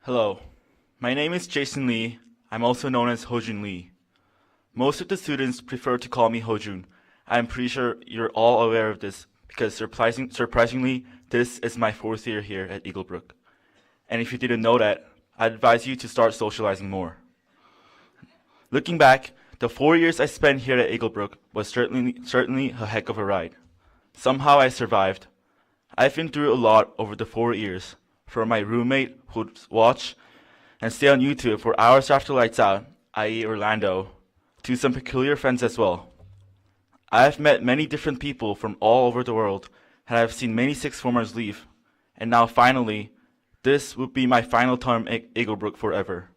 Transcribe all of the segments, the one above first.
Hello, my name is Jason Lee. I'm also known as Hojun Lee. Most of the students prefer to call me Hojun. I'm pretty sure you're all aware of this because surprisingly, this is my fourth year here at Eaglebrook. And if you didn't know that, I'd advise you to start socializing more. Looking back, the 4 years I spent here at Eaglebrook was certainly a heck of a ride. Somehow I survived. I've been through a lot over the 4 years. From my roommate who'd watch and stay on YouTube for hours after lights out, i.e. Orlando, to some peculiar friends as well. I've met many different people from all over the world, and I've seen many sixth formers leave. And now finally, this would be my final term at Eaglebrook forever.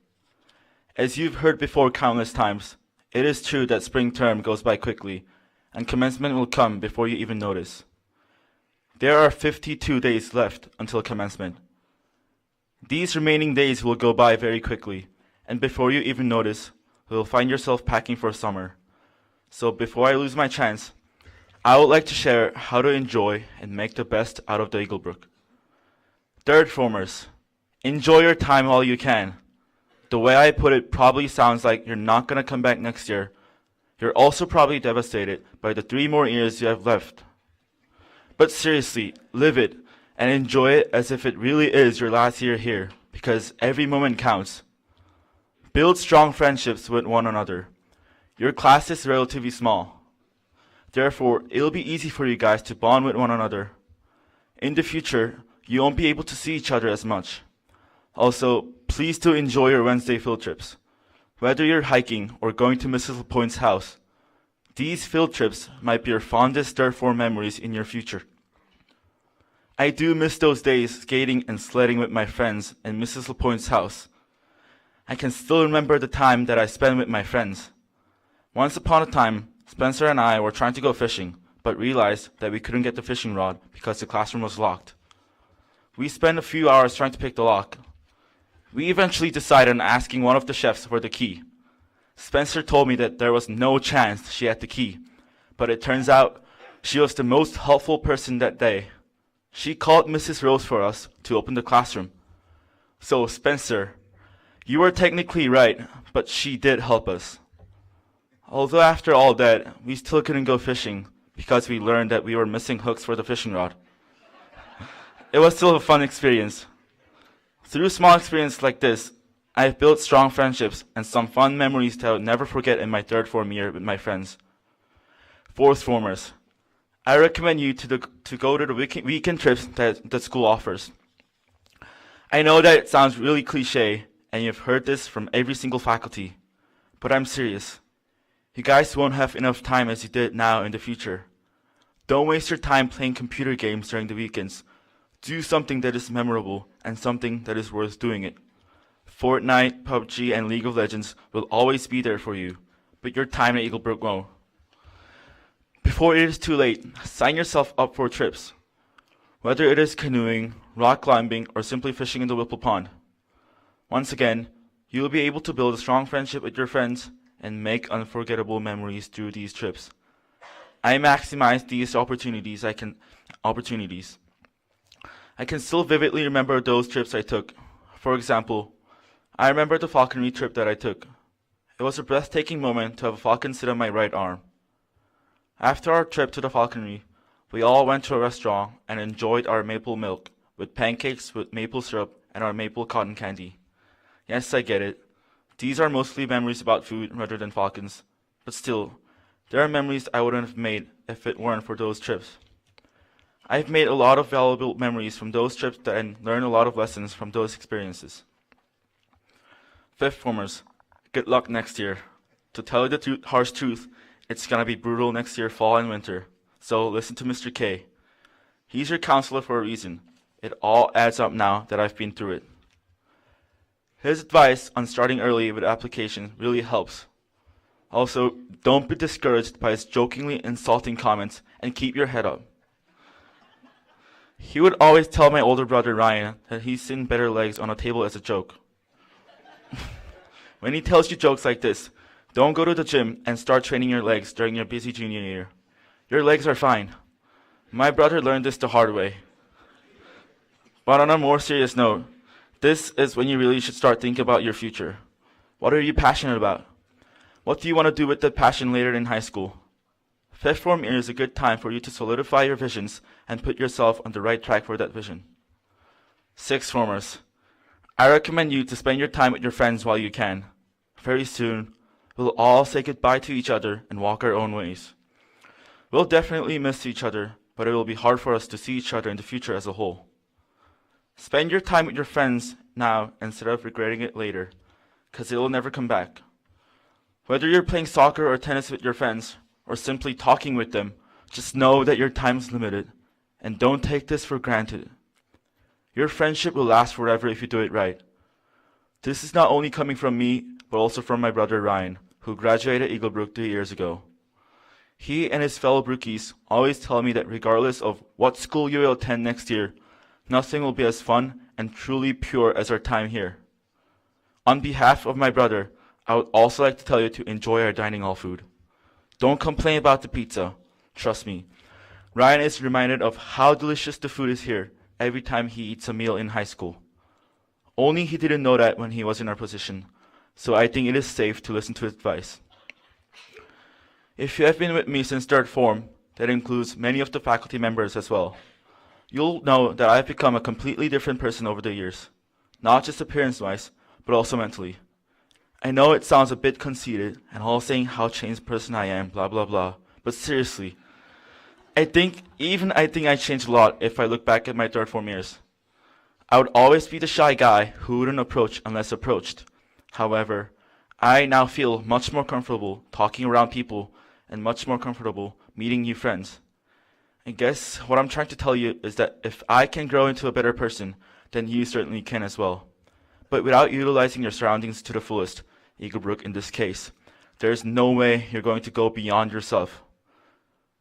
As you've heard before countless times, it is true that spring term goes by quickly, and commencement will come before you even notice. There are 52 days left until commencement. These remaining days will go by very quickly, and before you even notice, you'll find yourself packing for summer. So before I lose my chance, I would like to share how to enjoy and make the best out of the Eaglebrook. Third formers, enjoy your time while you can. The way I put it probably sounds like you're not going to come back next year. You're also probably devastated by the 3 more years you have left. But seriously, live it and enjoy it as if it really is your last year here, because every moment counts. Build strong friendships with one another. Your class is relatively small. Therefore, it'll be easy for you guys to bond with one another. In the future, you won't be able to see each other as much. Also, please do enjoy your Wednesday field trips. Whether you're hiking or going to Mrs. LaPointe's house, these field trips might be your fondest third form memories in your future. I do miss those days skating and sledding with my friends in Mrs. LaPointe's house. I can still remember the time that I spent with my friends. Once upon a time, Spencer and I were trying to go fishing, but realized that we couldn't get the fishing rod because the classroom was locked. We spent a few hours trying to pick the lock. We eventually decided on asking one of the chefs for the key. Spencer told me that there was no chance she had the key, but it turns out she was the most helpful person that day. She called Mrs. Rose for us to open the classroom. So, Spencer, you were technically right, but she did help us. Although after all that, we still couldn't go fishing because we learned that we were missing hooks for the fishing rod. It was still a fun experience. Through small experiences like this, I've built strong friendships and some fun memories that I'll never forget in my third form year with my friends. Fourth formers, I recommend you to go to the weekend trips that the school offers. I know that it sounds really cliche, and you've heard this from every single faculty, but I'm serious. You guys won't have enough time as you did now in the future. Don't waste your time playing computer games during the weekends. Do something that is memorable and something that is worth doing it. Fortnite, PUBG, and League of Legends will always be there for you, but your time at Eaglebrook won't. Before it is too late, sign yourself up for trips. Whether it is canoeing, rock climbing, or simply fishing in the Whipple Pond. Once again, you will be able to build a strong friendship with your friends and make unforgettable memories through these trips. I maximize these opportunities. I can still vividly remember those trips I took. For example, I remember the falconry trip that I took. It was a breathtaking moment to have a falcon sit on my right arm. After our trip to the falconry, we all went to a restaurant and enjoyed our maple milk with pancakes with maple syrup and our maple cotton candy. Yes, I get it. These are mostly memories about food rather than falcons, but still, there are memories I wouldn't have made if it weren't for those trips. I've made a lot of valuable memories from those trips and learned a lot of lessons from those experiences. Fifth formers, good luck next year. To tell you the harsh truth, it's gonna be brutal next year, fall and winter. So listen to Mr. K. He's your counselor for a reason. It all adds up now that I've been through it. His advice on starting early with application really helps. Also, don't be discouraged by his jokingly insulting comments and keep your head up. He would always tell my older brother Ryan that he's seen better legs on a table as a joke. When he tells you jokes like this, don't go to the gym and start training your legs during your busy junior year. Your legs are fine. My brother learned this the hard way. But on a more serious note, This is when you really should start thinking about your future. What are you passionate about? What do you want to do with that passion later in high school? Fifth form year is a good time for you to solidify your visions and put yourself on the right track for that vision. Sixth formers, I recommend you to spend your time with your friends while you can. Very soon, we'll all say goodbye to each other and walk our own ways. We'll definitely miss each other, but it will be hard for us to see each other in the future as a whole. Spend your time with your friends now instead of regretting it later, because it will never come back. Whether you're playing soccer or tennis with your friends, or simply talking with them, just know that your time is limited, and don't take this for granted. Your friendship will last forever if you do it right. This is not only coming from me, but also from my brother Ryan, who graduated Eaglebrook 3 years ago. He and his fellow Brookies always tell me that regardless of what school you will attend next year, nothing will be as fun and truly pure as our time here. On behalf of my brother, I would also like to tell you to enjoy our dining hall food. Don't complain about the pizza. Trust me. Ryan is reminded of how delicious the food is here every time he eats a meal in high school. Only he didn't know that when he was in our position, so I think it is safe to listen to his advice. If you have been with me since third form, that includes many of the faculty members as well, you'll know that I have become a completely different person over the years, not just appearance-wise, but also mentally. I know it sounds a bit conceited and all saying how changed person I am, blah blah blah, but seriously, I think I changed a lot if I look back at my third form years. I would always be the shy guy who wouldn't approach unless approached. However, I now feel much more comfortable talking around people and much more comfortable meeting new friends. I guess what I'm trying to tell you is that if I can grow into a better person, then you certainly can as well. But without utilizing your surroundings to the fullest, Eaglebrook in this case, there's no way you're going to go beyond yourself.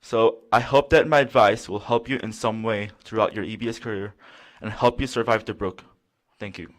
So I hope that my advice will help you in some way throughout your EBS career and help you survive the Brook. Thank you.